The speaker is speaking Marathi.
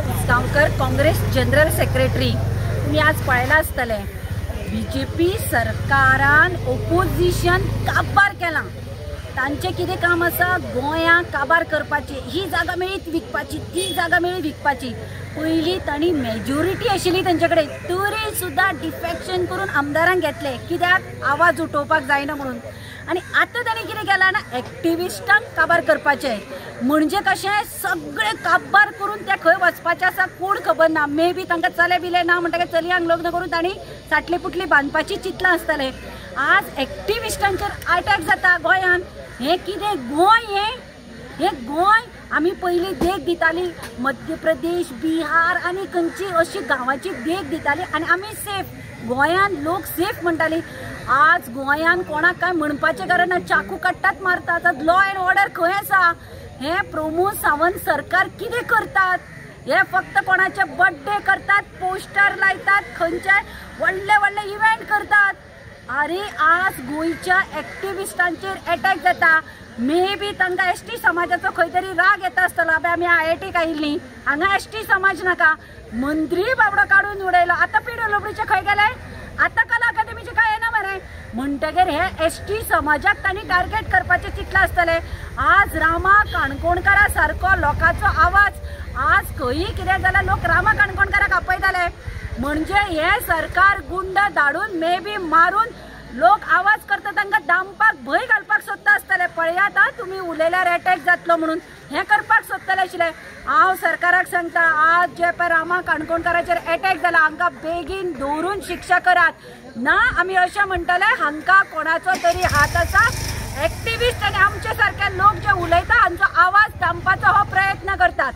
तिसगांवकर काँग्रेस जनरल सेक्रेटरी। तुम्ही आज पळयला आसतले बीजेपी सरकारान ओपोजिशन काबार केला। तांचे कितें काम आसा, गोंया काबार करपाची, ही जागा मेळीत विकपाची, ती जागा मेळीत विकपाची। पयलीं तांणी मेजॉरिटी आशिल्ली तांचे कडेन, तरी सुद्दां डिफेक्शन करून आमदारांक घेतले, कित्याक आवाज उठोवपाक जायना म्हणून। आणि आता तांणी कितें केलां ना, एक्टिविस्टांक काबार करपाचें। म्हणजे कशें, सगळे काबार करून ते खंय वचपाचें आसा कोण खबर ना। मे बी तांकां चले बिले ना म्हणटकीर चलयांक लग्न करून तांणी साटली पुटली बांदपाची चिंतलां आसतलें। आज एक्टिविस्टांचेर अटॅक जाता गोंयान। हे कितें गोंय, हे गोंय आमी पयलीं देख दिताली, मध्य प्रदेश, बिहार आनी खंयची अशी गांवांची देख दिताली आनी आमी सेफ, गोंयान लोक सेफ म्हणटाली। आज गोंयान कोणाक काय म्हणपाचें कारण ना, चाकू काडटात मारतात। आज लॉ एंड ऑर्डर खंय आसा? हे प्रमोद सावंत सरकार कितें करतात? हे फक्त कोणाचे बर्थडे करतात, पोस्टर लायतात, खंयचे व्हडले व्हडले इव्हेंट करतात। अरे आज गोंयच्या एक्टिविस्टांचेर अटॅक जाता। मे बी तांकां एसटी समाजाचो खंय तरी राग येता आसतलो, आबे आमी आयआयटीक आयिल्लीं, हांगा एसटी समाज नाका, मंत्री बाबडो काडून उडयलो। आतां पीडब्ल्यूडीचे खंय गेले, आतां कला अकादेमीचे काय येना मरे म्हणटकीर हे एसटी समाजाक तांणी टार्गेट करपाचें चिंतलां आसतलें। आज रामा काणकोणकारा सारको लोकांचो आवाज, आज खंयी कितें जाल्यार लोक रामा काणकोणकाराक आपयताले। म्हणजे हे सरकार गुंड धाडून मे बी मारून लोक आवाज करता, तांकां दामपाक भंय घालपाक सोदता आसतले। पळयात आं, तुमी उलयल्यार अटॅक जातलो म्हणून हें करपाक सोदतले आशिल्ले। हांव सरकाराक सांगता, आज जे पळय रामा काणकोणकाराचेर अटॅक जाला, हांकां बेगीन धरून शिक्षा करात। ना आमी अशें म्हणटले हांकां कोणाचो तरी हात आसा, एक्टिविस्ट आनी आमचे सारके लोक जे उलयता हांचो आवाज दामपाचो हो प्रयत्न करतात।